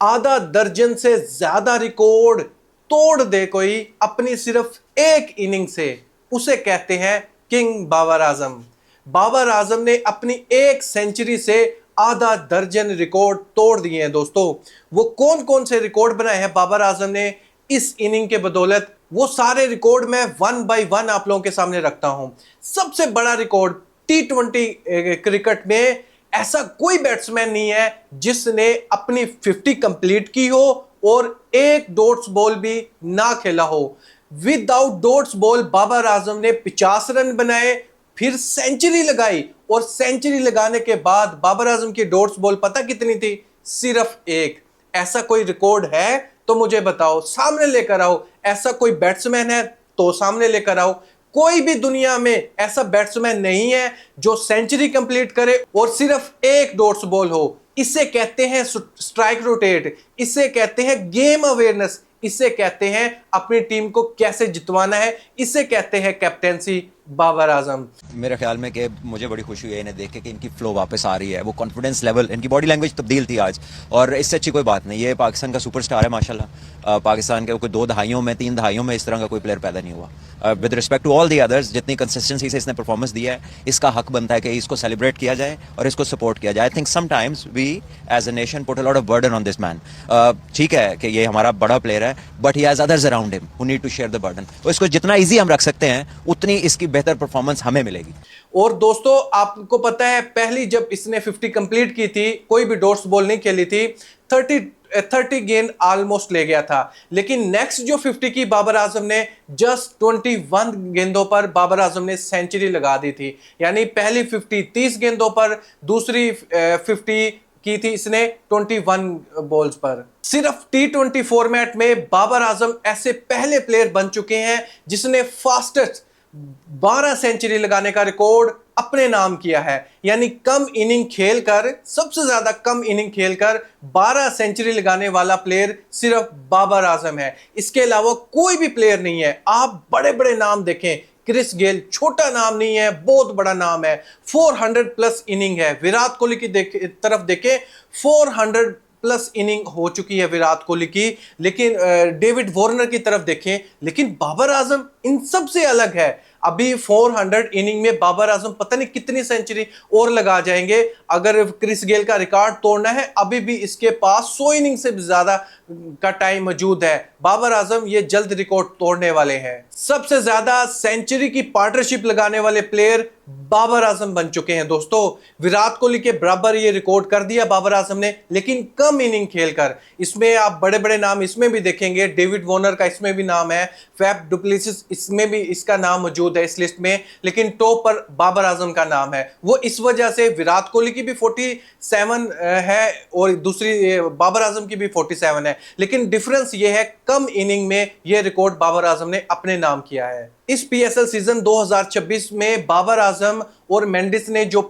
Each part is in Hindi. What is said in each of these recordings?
आधा दर्जन से ज्यादा रिकॉर्ड तोड़ दे कोई अपनी सिर्फ एक इनिंग से, उसे कहते हैं किंग बाबर आजम। बाबर आजम ने अपनी एक सेंचुरी से आधा दर्जन रिकॉर्ड तोड़ दिए हैं दोस्तों। वो कौन कौन से रिकॉर्ड बनाए हैं बाबर आजम ने इस इनिंग के बदौलत, वो सारे रिकॉर्ड मैं वन बाय वन आप लोगों के सामने रखता हूं। सबसे बड़ा रिकॉर्ड T20 क्रिकेट में ऐसा कोई बैट्समैन नहीं है जिसने अपनी 50 कंप्लीट की हो और एक डॉट्स बॉल भी ना खेला हो। Without dots ball Babar Azam ने 50 रन बनाए, फिर सेंचुरी लगाई, और सेंचुरी लगाने के बाद बाबर आजम की डॉट्स बॉल पता कितनी थी? सिर्फ एक। ऐसा कोई रिकॉर्ड है तो मुझे बताओ, सामने लेकर आओ। ऐसा कोई बैट्समैन है तो सामने लेकर आओ। कोई भी दुनिया में ऐसा बैट्समैन नहीं है जो सेंचुरी कंप्लीट करे और सिर्फ एक डॉट्स बॉल हो। इसे कहते हैं स्ट्राइक रोटेट, इसे कहते हैं गेम अवेयरनेस, इसे कहते हैं अपनी टीम को कैसे जितवाना है, इसे कहते हैं कैप्टेंसी बाबर आजम। मेरे ख्याल में कि मुझे बड़ी खुशी हुई है इन्हें देख के कि इनकी फ्लो वापस आ रही है, वो कॉन्फिडेंस लेवल, इनकी बॉडी लैंग्वेज तब्दील थी आज, और इससे अच्छी कोई बात नहीं। ये पाकिस्तान का सुपरस्टार है माशाल्लाह। पाकिस्तान के कोई 2 दहाइयों में 3 दहाइयों में इस तरह का कोई प्लेयर पैदा नहीं हुआ। With respect to all the others, जितनी कंसिस्टेंसी से इसने परफॉर्मेंस दिया है, इसका हक बनता है कि इसको सेलिब्रेट किया जाए और इसको सपोर्ट किया जाए। I think sometimes we as a nation put a lot of burden on this man. ठीक है कि ये हमारा बड़ा प्लेयर है, but he has others around him who need to share the burden. तो इसको जितना ईजी हम रख सकते हैं उतनी इसकी बेहतर परफॉर्मेंस हमें मिलेगी। और दोस्तों आपको पता है, पहली जब इसने 50 कंप्लीट की थी, कोई भी डॉट्स बॉल नहीं खेली थी, 30 गेंद ऑलमोस्ट ले गया था। लेकिन नेक्स्ट जो 50 की बाबर आजम ने जस्ट 21 गेंदों पर बाबर आजम ने सेंचुरी लगा दी थी। यानी पहली 50 30 गेंदों पर, दूसरी 50 की थी इसने 21 बॉल्स पर। सिर्फ T20 फॉर्मेट में बाबर आजम ऐसे पहले प्लेयर बन चुके हैं जिसने फास्टेस्ट 12 सेंचुरी लगाने का रिकॉर्ड अपने नाम किया है। यानी कम इनिंग खेलकर, सबसे ज्यादा कम इनिंग खेलकर 12 सेंचुरी लगाने वाला प्लेयर सिर्फ बाबर आजम है। इसके अलावा कोई भी प्लेयर नहीं है। आप बड़े बड़े नाम देखें, क्रिस गेल छोटा नाम नहीं है, बहुत बड़ा नाम है। 400 प्लस इनिंग है। विराट कोहली की तरफ देखें, 400 प्लस इनिंग हो चुकी है विराट कोहली की। लेकिन डेविड वार्नर की तरफ देखें, लेकिन बाबर आजम इन सब से अलग है। अभी 400 इनिंग में बाबर आजम पता नहीं कितनी सेंचुरी और लगा जाएंगे। अगर क्रिस गेल का रिकॉर्ड तोड़ना है, अभी भी इसके पास 100 इनिंग से ज्यादा का टाइम मौजूद है। बाबर आजम ये जल्द रिकॉर्ड तोड़ने वाले हैं। सबसे ज्यादा सेंचुरी की पार्टनरशिप लगाने वाले प्लेयर बाबर आजम बन चुके हैं दोस्तों। विराट कोहली के बराबर ये रिकॉर्ड कर दिया बाबर आजम ने, लेकिन कम इनिंग खेलकर। इसमें आप बड़े बड़े नाम इसमें भी देखेंगे, डेविड वार्नर का इसमें भी नाम है, फैफ डुप्लेसिस इसमें भी इसका नाम मौजूद है इस लिस्ट में, लेकिन टॉप पर बाबर आजम का नाम है। वो इस वजह से विराट कोहली की भी 47 है और दूसरी बाबर आजम की भी 47 है, लेकिन डिफरेंस ये है कम इनिंग में ये रिकॉर्ड बाबर आजम ने अपने नाम किया है। इस PSL सीजन 2026 में बाबर आजम और मेंडिस ने जो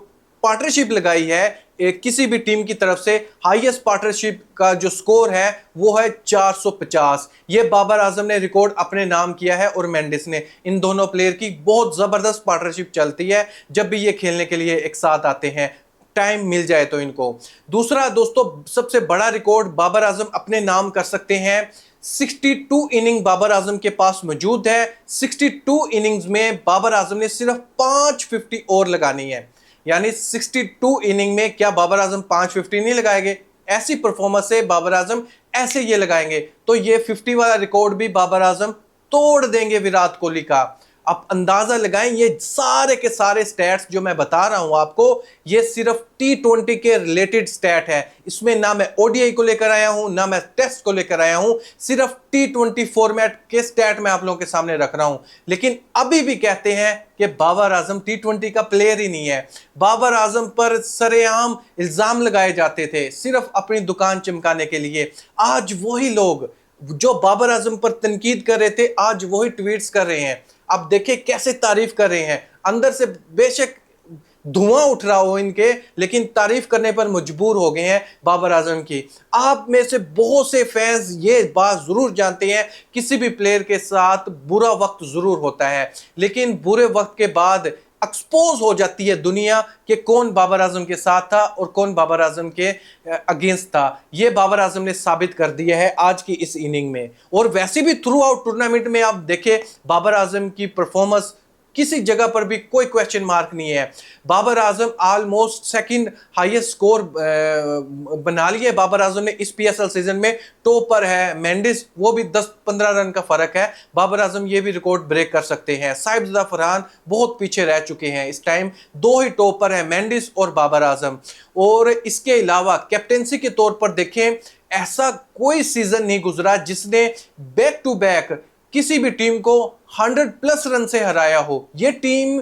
पार्टनरशिप लगाई है, किसी भी टीम की तरफ से हाईएस्ट पार्टनरशिप का जो स्कोर है वो है 450। ये बाबर आजम ने रिकॉर्ड अपने नाम किया है और मेंडिस ने। इन दोनों प्लेयर की बहुत जबरदस्त पार्टनरशिप चलती है जब भी ये खेलने के लिए एक साथ आते हैं, टाइम मिल जाए तो इनको। दूसरा दोस्तों, सबसे बड़ा रिकॉर्ड बाबर आजम अपने नाम कर सकते हैं। 62 इनिंग बाबर आजम के पास मौजूद है। 62 इनिंग्स में बाबर आजम ने सिर्फ 550 और लगानी है। यानी 62 इनिंग में क्या बाबर आजम 550 नहीं लगाएंगे? ऐसी परफॉर्मेंस से बाबर आजम ऐसे ये लगाएंगे तो ये 50 वाला रिकॉर्ड भी बाबर आजम तोड़ देंगे विराट कोहली का। आप अंदाजा लगाएं, ये सारे के सारे स्टैट्स जो मैं बता रहा हूं आपको, ये सिर्फ T20 के रिलेटेड स्टैट है। इसमें ना मैं ODI को लेकर आया हूं, ना मैं टेस्ट को लेकर आया हूं, सिर्फ T20 फॉर्मेट के स्टैट मैं आप लोगों के सामने रख रहा हूं। लेकिन अभी भी कहते हैं कि बाबर आजम T20 का प्लेयर ही नहीं है। बाबर आजम पर सरेआम इल्जाम लगाए जाते थे सिर्फ अपनी दुकान चमकाने के लिए। आज वही लोग जो बाबर आजम पर तनकीद कर रहे थे, आज वही ट्वीट्स कर रहे हैं। अब देखें कैसे तारीफ कर रहे हैं। अंदर से बेशक धुआं उठ रहा हो इनके, लेकिन तारीफ करने पर मजबूर हो गए हैं बाबर आजम की। आप में से बहुत से फैंस ये बात जरूर जानते हैं, किसी भी प्लेयर के साथ बुरा वक्त जरूर होता है, लेकिन बुरे वक्त के बाद एक्सपोज हो जाती है दुनिया कि कौन बाबर आजम के साथ था और कौन बाबर आजम के अगेंस्ट था। ये बाबर आजम ने साबित कर दिया है आज की इस इनिंग में। और वैसे भी थ्रू आउट टूर्नामेंट में आप देखें बाबर आजम की परफॉर्मेंस किसी जगह पर भी कोई क्वेश्चन मार्क नहीं है। Babar Azam almost second highest score बना लिया है बाबर आजम ने इस पीएसएल सीजन में। टॉप पर है मेंडिस, वो भी 10-15 रन का फर्क है। बाबर आजम ये भी रिकॉर्ड ब्रेक कर सकते हैं। साहिबजादा फरहान बहुत पीछे रह चुके हैं इस टाइम, दो ही टॉप पर है मेंडिस और बाबर आजम। और इसके अलावा कैप्टेंसी के तौर पर देखें, ऐसा कोई सीजन नहीं गुजरा जिसने बैक टू बैक किसी भी टीम को 100+ रन से हराया हो। यह टीम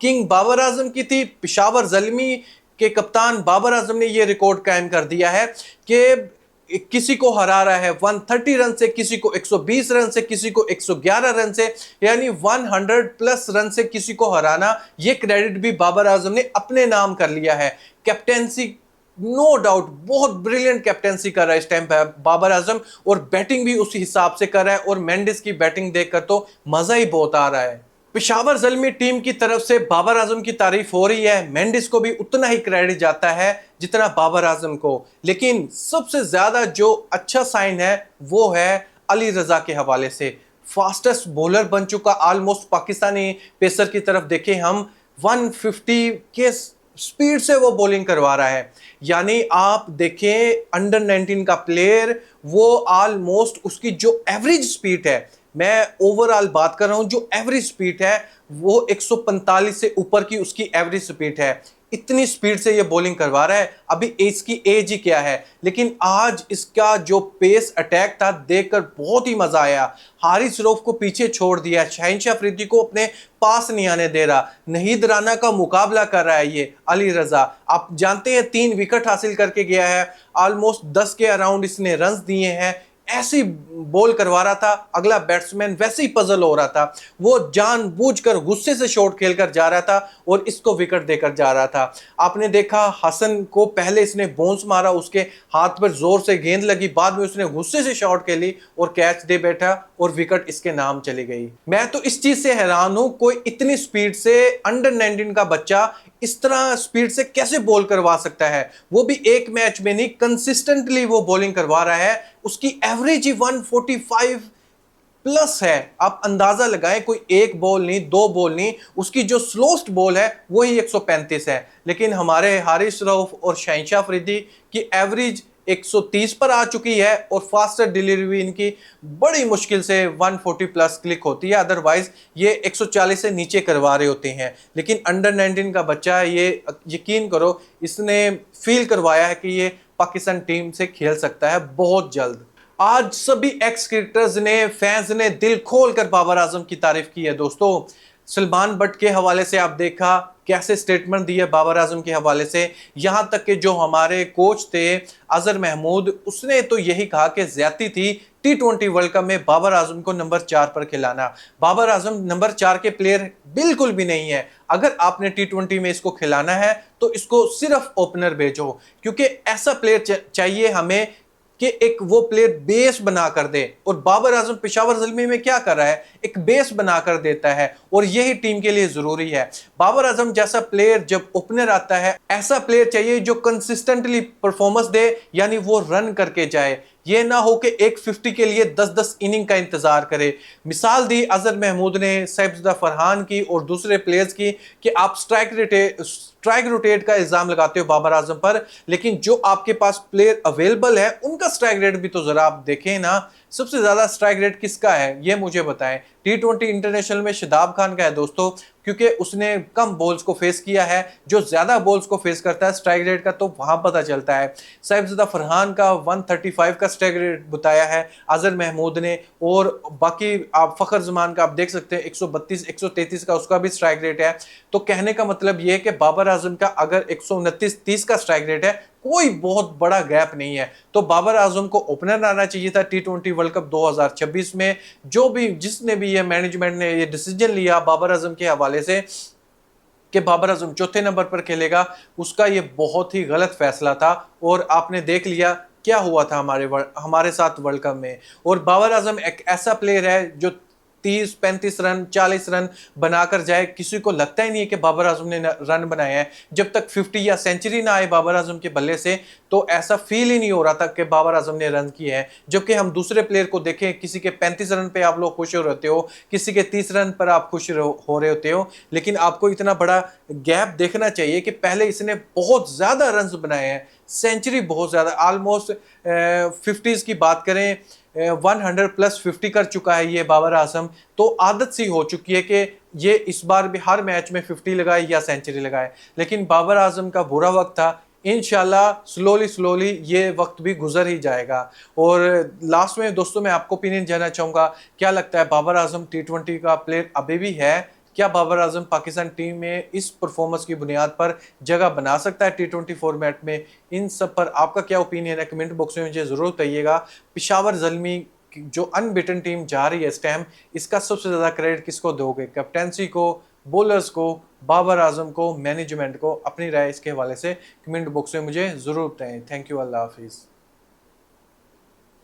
किंग बाबर आजम की थी। पेशावर ज़ल्मी के कप्तान बाबर आजम ने यह रिकॉर्ड कायम कर दिया है कि किसी को हरा रहा है 130 रन से, किसी को 120 रन से, किसी को 111 रन से, यानी 100+ रन से किसी को हराना। यह क्रेडिट भी बाबर आजम ने अपने नाम कर लिया है। कैप्टेंसी नो डाउट बहुत ब्रिलियंट कैप्टेंसी कर रहा है इस टाइम पे बाबर आजम, और बैटिंग भी उसी हिसाब से कर रहा है। और मेंडिस की बैटिंग देखकर तो मजा ही बहुत आ रहा है। पेशावर ज़ल्मी टीम की तरफ से बाबर आजम की तारीफ हो रही है। मेंडिस को भी उतना ही क्रेडिट जाता है जितना बाबर आजम को। लेकिन सबसे ज्यादा जो अच्छा साइन है वो है अली रजा के हवाले से। फास्टेस्ट बॉलर बन चुका ऑलमोस्ट पाकिस्तानी पेसर की तरफ देखें हम, 150 के स्पीड से वो बॉलिंग करवा रहा है। यानी आप देखें अंडर 19 का प्लेयर, वो ऑलमोस्ट उसकी जो एवरेज स्पीड है, मैं ओवरऑल बात कर रहा हूं, जो एवरेज स्पीड है वो 145 से ऊपर की उसकी एवरेज स्पीड है। इतनी स्पीड से ये बॉलिंग करवा रहा है। अभी इसकी एज ही क्या है, लेकिन आज इसका जो पेस अटैक था देखकर बहुत ही मजा आया। हारिस रऊफ को पीछे छोड़ दिया, शहनशाह अफरीदी को अपने पास नहीं आने दे रहा, नहीद राना का मुकाबला कर रहा है ये अली रजा। आप जानते हैं 3 विकेट हासिल करके गया है, ऑलमोस्ट 10 के अराउंड इसने रन दिए हैं। ऐसी बॉल करवा रहा था, अगला बैट्समैन वैसे ही पजल हो रहा था। वो जानबूझकर गुस्से से शॉट खेलकर जा रहा था और इसको विकेट देकर जा रहा था। आपने देखा हसन को पहले इसने बाउंस मारा, उसके हाथ पर जोर से गेंद लगी, बाद में उसने गुस्से से शॉट खेली और कैच दे बैठा और विकेट इसके नाम चली गई। मैं तो इस चीज से हैरान हूं, कोई इतनी स्पीड से अंडर 19 का बच्चा इस तरह स्पीड से कैसे बॉल करवा सकता है, वो भी एक मैच में नहीं, कंसिस्टेंटली वो बॉलिंग करवा रहा है। उसकी एवरेज ही 145+ है। आप अंदाजा लगाएं, कोई एक बॉल नहीं, 2 बॉल नहीं, उसकी जो स्लोस्ट बॉल है वही 135 है। लेकिन हमारे हारिस रऊफ और शहनशाह अफरीदी की एवरेज 130 पर आ चुकी है और फास्टर डिलीवरी इनकी बड़ी मुश्किल से 140+ क्लिक होती है, अदरवाइज ये 140 से नीचे करवा रहे होते हैं। लेकिन अंडर 19 का बच्चा, ये यकीन करो, इसने फील करवाया है कि ये पाकिस्तान टीम से खेल सकता है बहुत जल्द। आज सभी एक्स क्रिकेटर्स ने, फैंस ने दिल खोल कर बाबर आजम की तारीफ की है दोस्तों। सलमान बट के हवाले से आप देखा कैसे स्टेटमेंट दिया बाबर आजम के हवाले से, यहां तक कि जो हमारे कोच थे अजहर महमूद, उसने तो यही कहा कि ज्यादती थी T20 वर्ल्ड कप में बाबर आजम को नंबर 4 पर खिलाना। बाबर आजम नंबर 4 के प्लेयर बिल्कुल भी नहीं है। अगर आपने T20 में इसको खिलाना है तो इसको सिर्फ ओपनर भेजो, क्योंकि ऐसा प्लेयर चाहिए हमें कि एक वो प्लेयर बेस बना कर दे। और बाबर आजम पेशावर ज़ल्मी में क्या कर रहा है, एक बेस बना कर देता है, और यही टीम के लिए जरूरी है। बाबर आजम जैसा प्लेयर जब ओपनर आता है, ऐसा प्लेयर चाहिए जो कंसिस्टेंटली परफॉर्मेंस दे, यानी वो रन करके जाए। ये ना हो कि एक 50 के लिए 10-10 इनिंग का इंतजार करे। मिसाल दी अजहर महमूद ने साहिबजादा फरहान की और दूसरे प्लेयर्स की कि आप स्ट्राइक रोटेट का इल्जाम लगाते हो बाबर आजम पर, लेकिन जो आपके पास प्लेयर अवेलेबल है उनका स्ट्राइक रेट भी तो जरा आप देखें ना। सबसे ज्यादा स्ट्राइक रेट किसका है ये मुझे बताएं। T20 इंटरनेशनल में शादाब खान का है दोस्तों, क्योंकि उसने कम बॉल्स को फेस किया है। जो ज्यादा बॉल्स को फेस करता है स्ट्राइक रेट का तो वहां पता चलता है। साहिबजादा फरहान का 135 का स्ट्राइक रेट बताया है अजहर महमूद ने, और बाकी आप फखर जमान का आप देख सकते हैं 132 133 का उसका भी स्ट्राइक रेट है। तो कहने का मतलब यह है कि बाबर आजम का अगर 129-30 का स्ट्राइक रेट है, कोई बहुत बड़ा गैप नहीं है। तो बाबर आजम को ओपनर आना चाहिए था T20 वर्ल्ड कप 2026 में। जो भी जिसने भी ये मैनेजमेंट ने ये डिसीजन लिया बाबर आजम के हवाले से कि बाबर आजम चौथे नंबर पर खेलेगा, उसका ये बहुत ही गलत फैसला था। और आपने देख लिया क्या हुआ था हमारे साथ वर्ल्ड कप में। और बाबर आजम एक ऐसा प्लेयर है जो 30-35 रन 40 रन बनाकर जाए। किसी को लगता ही नहीं है कि बाबर आजम ने रन बनाए हैं। जब तक 50 या सेंचुरी ना आए बाबर आजम के बल्ले से तो ऐसा फील ही नहीं हो रहा था कि बाबर आजम ने रन किए हैं। जबकि हम दूसरे प्लेयर को देखें, किसी के 35 रन पे आप लोग खुश हो रहते हो, किसी के 30 रन पर आप खुश हो रहे होते हो, लेकिन आपको इतना बड़ा गैप देखना चाहिए कि पहले इसने बहुत ज्यादा रन बनाए हैं, सेंचुरी बहुत ज्यादा, ऑलमोस्ट 50s की बात करें 100+50 कर चुका है ये बाबर आजम। तो आदत सी हो चुकी है कि ये इस बार भी हर मैच में 50 लगाए या सेंचुरी लगाए। लेकिन बाबर आजम का बुरा वक्त था, इंशाल्लाह स्लोली ये वक्त भी गुजर ही जाएगा। और लास्ट में दोस्तों मैं आपको ओपिनियन जानना चाहूँगा, क्या लगता है बाबर आजम T20 का प्लेयर अभी भी है? क्या बाबर आजम पाकिस्तान टीम में इस परफॉर्मेंस की बुनियाद पर जगह बना सकता है T20 फॉर्मेट में? इन सब पर आपका क्या ओपिनियन है, कमेंट बॉक्स में मुझे ज़रूर बताइएगा। पेशावर ज़ल्मी जो अनबिटन टीम जा रही है इस टाइम, इसका सबसे ज़्यादा क्रेडिट किसको दोगे? कैप्टेंसी को, बॉलर्स को, बाबर आजम को, मैनेजमेंट को? अपनी राय इसके हवाले से कमेंट बॉक्स में मुझे ज़रूर बताएं। थैंक यू, अल्लाह हाफिज़।